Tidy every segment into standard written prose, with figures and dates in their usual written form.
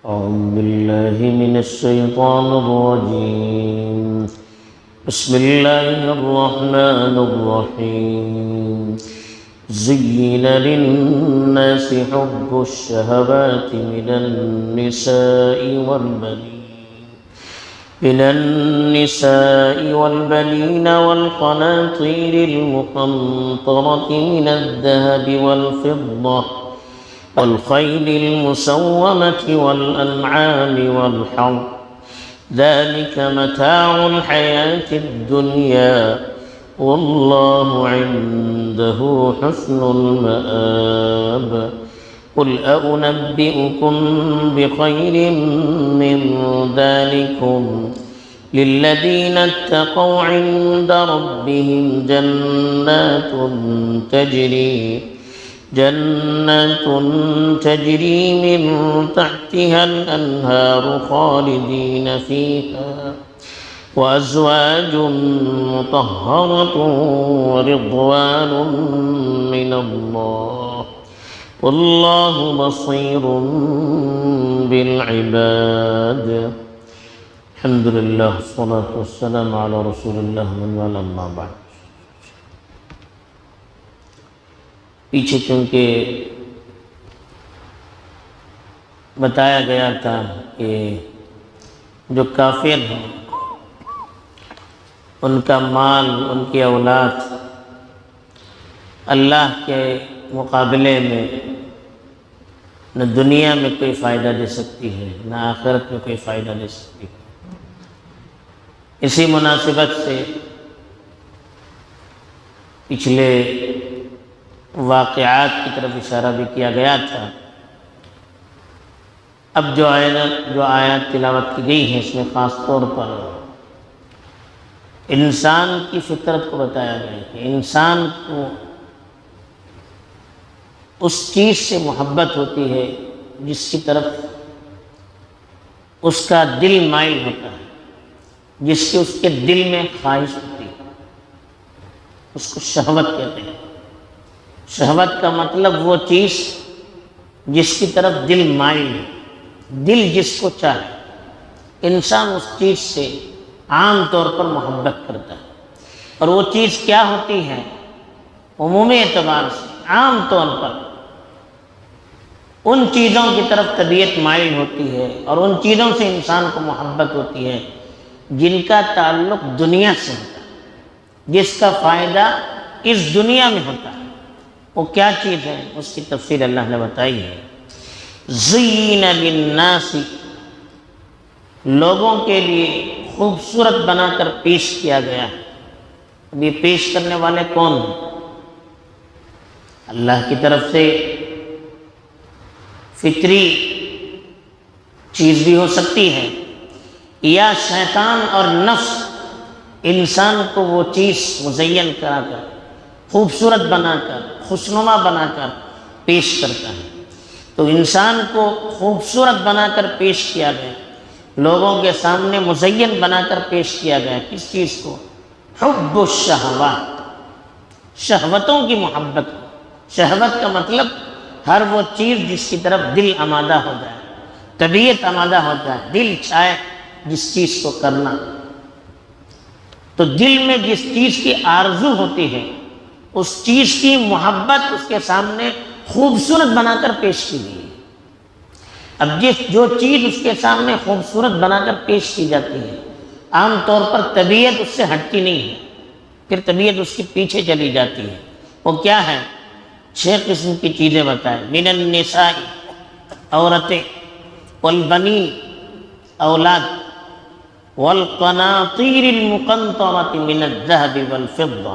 أعوذ بالله من الشيطان الرجيم. بسم الله الرحمن الرحيم. زين للناس حب الشهوات من النساء والبنين والقناطير المقنطرة من الذهب والفضة والخيل المسومة والأنعام والحرث ذلك متاع الحياة الدنيا والله عنده حسن المآب. قل أنبئكم بخير من ذلكم للذين اتقوا عند ربهم جنات تجري من تحتها الأنهار خالدين فيها وأزواج مطهرة ورضوان من الله والله بصير بالعباد. الحمد لله والصلاة والسلام على رسول الله أما بعد. پیچھے چونکہ بتایا گیا تھا کہ جو کافر ہیں ان کا مال، ان کی اولاد اللہ کے مقابلے میں نہ دنیا میں کوئی فائدہ دے سکتی ہے نہ آخرت میں کوئی فائدہ دے سکتی ہے. اسی مناسبت سے پچھلے واقعات کی طرف اشارہ بھی کیا گیا تھا. اب جو آیات تلاوت کی گئی ہیں اس میں خاص طور پر انسان کی فطرت کو بتایا گیا ہے کہ انسان کو اس چیز سے محبت ہوتی ہے جس کی طرف اس کا دل مائل ہوتا ہے، جس کی اس کے دل میں خواہش ہوتی ہے. اس کو شہوت کہتے ہیں. شہوت کا مطلب وہ چیز جس کی طرف دل مائل ہے، دل جس کو چاہے. انسان اس چیز سے عام طور پر محبت کرتا ہے. اور وہ چیز کیا ہوتی ہے؟ عمومی اعتبار سے عام طور پر ان چیزوں کی طرف طبیعت مائل ہوتی ہے اور ان چیزوں سے انسان کو محبت ہوتی ہے جن کا تعلق دنیا سے ہوتا ہے، جس کا فائدہ اس دنیا میں ہوتا ہے. وہ کیا چیز ہے؟ اس کی تفصیل اللہ نے بتائی ہے. زین للناس، لوگوں کے لیے خوبصورت بنا کر پیش کیا گیا ہے. اب یہ پیش کرنے والے کون ہیں؟ اللہ کی طرف سے فطری چیز بھی ہو سکتی ہے یا شیطان اور نفس انسان کو وہ چیز مزین کرا کر، خوبصورت بنا کر، خوشنما بنا کر پیش کرتا ہے. تو انسان کو خوبصورت بنا کر پیش کیا گیا، لوگوں کے سامنے مزین بنا کر پیش کیا گیا. کس چیز کو؟ حب الشہوات، شہوتوں کی محبت کو. شہوت کا مطلب ہر وہ چیز جس کی طرف دل آمادہ ہو جائے، طبیعت آمادہ ہو جائے، دل چاہے جس چیز کو کرنا. تو دل میں جس چیز کی آرزو ہوتی ہے اس چیز کی محبت اس کے سامنے خوبصورت بنا کر پیش کی گئی. اب جو چیز اس کے سامنے خوبصورت بنا کر پیش کی جاتی ہے عام طور پر طبیعت اس سے ہٹتی نہیں ہے، پھر طبیعت اس کے پیچھے چلی جاتی ہے. وہ کیا ہے؟ 6 قسم کی چیزیں بتائیں. من النساء، عورتیں، والبنین، اولاد، والقناطیر المقنطرة من الذهب والفضة.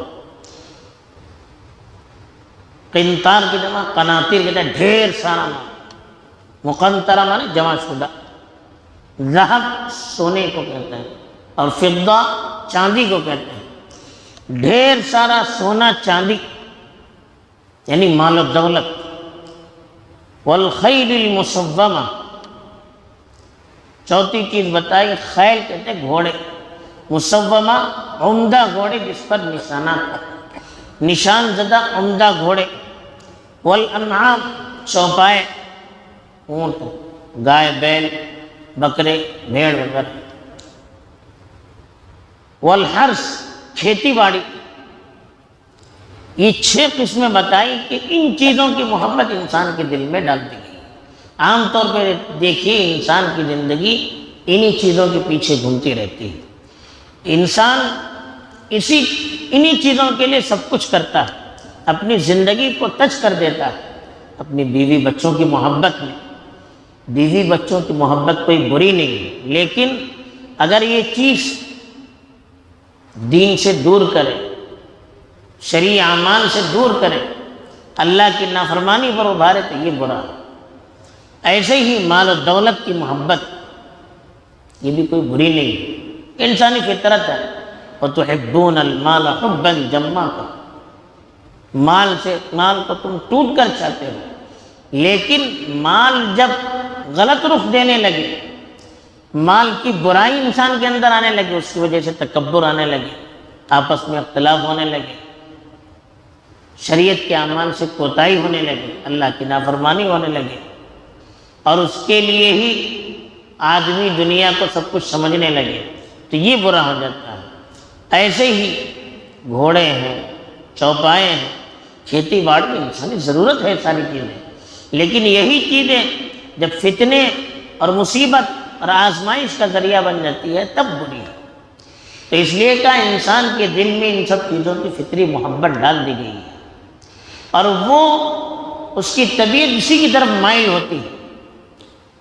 قنطار کی جمع قناطیر کہتے ہیں ڈھیر سارا مال. مقنطرہ مانے جمع شدہ. ذہب سونے کو کہتے ہیں اور فضہ چاندی کو کہتے ہیں. ڈھیر سارا سونا چاندی یعنی مال و دولت. والخیل المسومہ، چوتھی چیز بتائی خیل کہتے ہیں گھوڑے. مسومہ عمدہ گھوڑے جس پر نشانات نشان زدہ عمدہ گھوڑے. والانعام چوپائے اونٹ گائے بیل بکرے بھیڑ وغیرہ، والحرث کھیتی باڑی، یہ 6 قسمیں بتائی کہ ان چیزوں کی محبت انسان کے دل میں ڈال دی گئی۔ عام طور پہ دیکھیے انسان کی زندگی انہی چیزوں کے پیچھے گھومتی رہتی ہے، انسان انہی چیزوں کے لیے سب کچھ کرتا ہے، اپنی زندگی کو ٹچ کر دیتا ہے اپنی بیوی بچوں کی محبت میں۔ بیوی بچوں کی محبت کوئی بری نہیں ہے، لیکن اگر یہ چیز دین سے دور کرے، شرعی اعمال سے دور کرے، اللہ کی نافرمانی پر ابھارے تو یہ برا ہے۔ ایسے ہی مال و دولت کی محبت یہ بھی کوئی بری نہیں ہے، انسانی فطرت ہے۔ وَتُحِبُّونَ الْمَالَ حُبًّا جَمًّا، مال کو تم ٹوٹ کر چاہتے ہو، لیکن مال جب غلط رخ دینے لگے، مال کی برائی انسان کے اندر آنے لگے، اس کی وجہ سے تکبر آنے لگے، آپس میں اختلاف ہونے لگے، شریعت کے اعمال سے کوتاہی ہونے لگے، اللہ کی نافرمانی ہونے لگے، اور اس کے لیے ہی آدمی دنیا کو سب کچھ سمجھنے لگے، تو یہ برا ہو جاتا ہے۔ ایسے ہی گھوڑے ہیں، چوپائے ہیں، کھیتی باڑی، انسانی ضرورت ہے ساری چیزیں، لیکن یہی چیزیں جب فتنے اور مصیبت اور آزمائش کا ذریعہ بن جاتی ہے تب بری ہے۔ تو اس لیے کہ انسان کے دل میں ان سب چیزوں کی فطری محبت ڈال دی گئی ہے، اور وہ اس کی طبیعت اسی کی طرف مائل ہوتی ہے،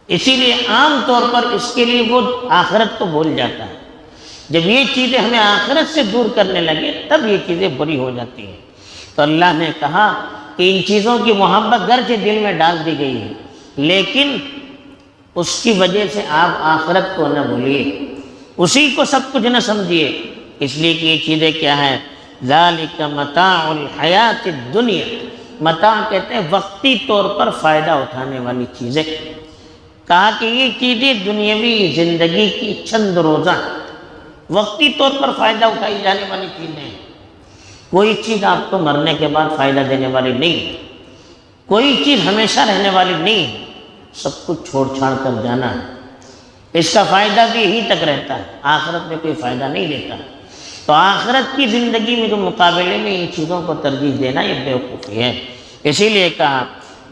اسی لیے عام طور پر اس کے لیے وہ آخرت کو بھول جاتا ہے۔ جب یہ چیزیں ہمیں آخرت سے دور کرنے لگے تب یہ چیزیں بری ہو جاتی ہیں۔ تو اللہ نے کہا کہ ان چیزوں کی محبت گرچہ دل میں ڈال دی گئی ہے، لیکن اس کی وجہ سے آپ آخرت کو نہ بھولیے، اسی کو سب کچھ نہ سمجھیے، اس لیے کہ یہ چیزیں کیا ہیں؟ ذالک متاع الحیات الدنیا، متاع کہتے ہیں وقتی طور پر فائدہ اٹھانے والی چیزیں۔ کہا کہ یہ چیزیں دنیاوی زندگی کی چند روزہ وقتی طور پر فائدہ اٹھائی جانے والی چیزیں ہیں، کوئی چیز آپ کو مرنے کے بعد فائدہ دینے والی نہیں ہے، کوئی چیز ہمیشہ رہنے والی نہیں ہے، سب کچھ چھوڑ چھاڑ کر جانا ہے، اس کا فائدہ بھی یہیں تک رہتا ہے، آخرت میں کوئی فائدہ نہیں دیتا۔ تو آخرت کی زندگی میں جو مقابلے میں ان چیزوں کو ترجیح دینا یہ بیوقوفی ہے، اسی لیے کہا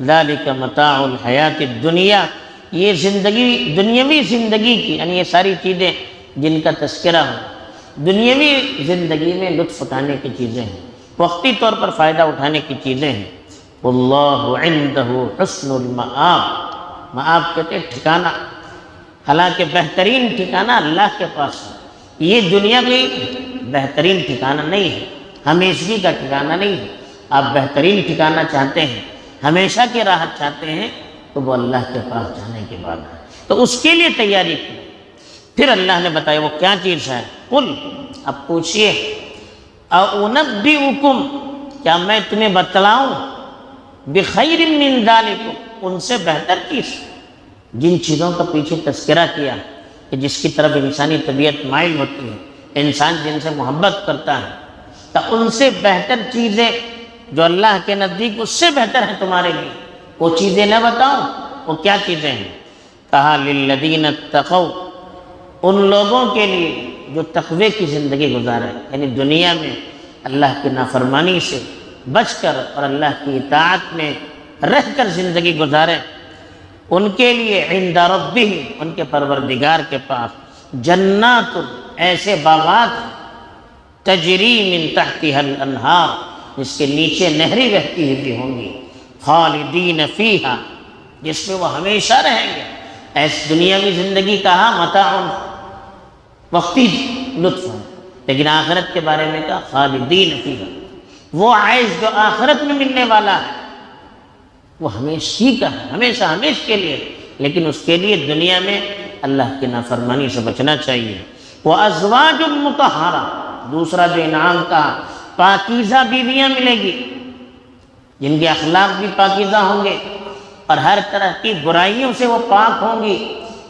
ذالک متاع الحیات الدنیا، یہ زندگی دنیاوی زندگی کی، یعنی یہ ساری چیزیں جن کا تذکرہ ہو دنیاوی زندگی میں لطف اٹھانے کی چیزیں ہیں، وقتی طور پر فائدہ اٹھانے کی چیزیں ہیں۔ واللہ عندہ حسن المآب، مآب کہتے ہیں ٹھکانہ، حالانکہ بہترین ٹھکانہ اللہ کے پاس ہے، یہ دنیا میں بہترین ٹھکانہ نہیں ہے، ہمیشگی کا ٹھکانہ نہیں ہے۔ آپ بہترین ٹھکانہ چاہتے ہیں، ہمیشہ کی راحت چاہتے ہیں، تو وہ اللہ کے پاس جانے کے بعد ہے، تو اس کے لیے تیاری کی۔ پھر اللہ نے بتایا وہ کیا چیز ہے؟ قل، اب پوچھئے، اُنَبِّئُكُمْ، کیا میں تمہیں بتلاؤں، بِخَيْرٍ مِّن ذَلِكُمْ، ان سے بہتر چیز، جن چیزوں کا پیچھے تذکرہ کیا کہ جس کی طرف انسانی طبیعت مائل ہوتی ہے، انسان جن سے محبت کرتا ہے، تو ان سے بہتر چیزیں جو اللہ کے نزدیک اس سے بہتر ہیں تمہارے لیے، وہ چیزیں نہ بتاؤں؟ وہ کیا چیزیں ہیں؟ کہا للذین اتقوا، ان لوگوں کے لیے جو تقوی کی زندگی گزارے، یعنی دنیا میں اللہ کی نافرمانی سے بچ کر اور اللہ کی اطاعت میں رہ کر زندگی گزارے، ان کے لیے عند ربہم، ان کے پروردگار کے پاس، جنات، ایسے باغات، تجری من تحتها الانہار، جس کے نیچے نہریں بہتی ہوئی ہوں گی، خالدین فیہا، جس میں وہ ہمیشہ رہیں گے۔ ایس دنیاوی زندگی کہا متاع وقتی لطف ہے، لیکن آخرت کے بارے میں کہا خالدین فیہا، وہ عیش جو آخرت میں ملنے والا ہے وہ ہمیشہ کا ہے، ہمیشہ ہمیشہ کے لیے، لیکن اس کے لیے دنیا میں اللہ کی نافرمانی سے بچنا چاہیے۔ وَأَزْوَاجٌ مُطَہَّرَةٌ، دوسرا جو انعام کا، پاکیزہ بیویاں ملے گی، جن کے اخلاق بھی پاکیزہ ہوں گے اور ہر طرح کی برائیوں سے وہ پاک ہوں گی،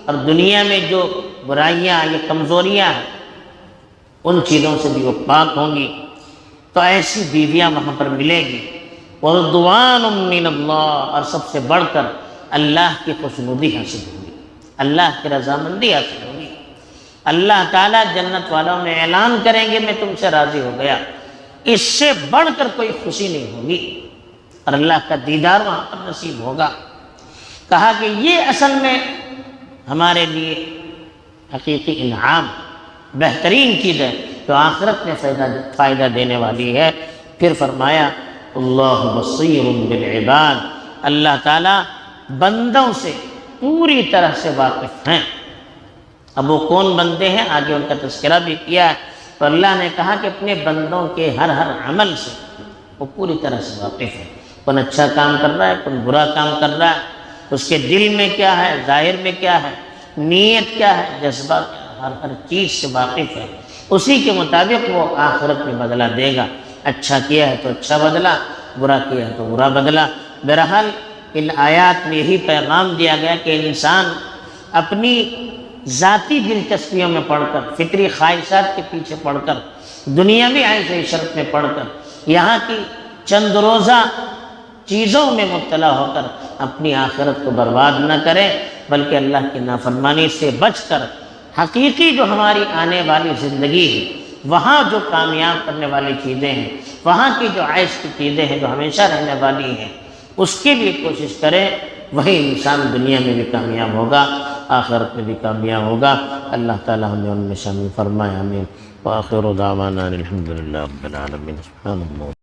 اور دنیا میں جو برائیاں یا کمزوریاں ہیں ان چیزوں سے بھی وہ پاک ہوں گی، تو ایسی بیویاں وہاں پر ملے گی۔ وَرِضْوَانٌ مِّنَ اللَّهِ، اور سب سے بڑھ کر اللہ کی خوشنودی حاصل ہوگی۔ اللہ کی رضامندی حاصل ہوگی۔ اللہ تعالیٰ جنت والوں میں اعلان کریں گے میں تم سے راضی ہو گیا، اس سے بڑھ کر کوئی خوشی نہیں ہوگی، اور اللہ کا دیدار وہاں پر نصیب ہوگا۔ کہا کہ یہ اصل میں ہمارے لیے حقیقی انعام، بہترین چیز ہے جو آخرت میں فائدہ دینے والی ہے۔ پھر فرمایا اللہ بصیر بالعباد، اللہ تعالیٰ بندوں سے پوری طرح سے واقف ہیں۔ اب وہ کون بندے ہیں آگے ان کا تذکرہ بھی کیا ہے، تو اللہ نے کہا کہ اپنے بندوں کے ہر عمل سے وہ پوری طرح سے واقف ہے۔ کون اچھا کام کر رہا ہے، کون برا کام کر رہا ہے، اس کے دل میں کیا ہے، ظاہر میں کیا ہے، نیت کیا ہے، جذبہ کیا ہے، ہر چیز سے واقف ہے۔ اسی کے مطابق وہ آخرت میں بدلہ دے گا، اچھا کیا ہے تو اچھا بدلہ، برا کیا ہے تو برا بدلہ۔ بہرحال ان آیات میں یہی پیغام دیا گیا کہ انسان اپنی ذاتی دلچسپیوں میں پڑھ کر، فطری خواہشات کے پیچھے پڑھ کر، دنیاوی عیش و عشرت میں پڑھ کر، یہاں کی چند روزہ چیزوں میں مبتلا ہو کر اپنی آخرت کو برباد نہ کرے، بلکہ اللہ کی نافرمانی سے بچ کر حقیقی جو ہماری آنے والی زندگی ہے، وہاں جو کامیاب کرنے والی چیزیں ہیں، وہاں کی جو عیش کی چیزیں ہیں جو ہمیشہ رہنے والی ہیں، اس کے لیے کوشش کریں، وہی انسان دنیا میں بھی کامیاب ہوگا، آخرت میں بھی کامیاب ہوگا۔ اللہ تعالی ہمیں ان میں شامل فرمائے، آمین۔ وآخر دعوانا الحمد للہ رب العالمین۔ سبحان اللہ۔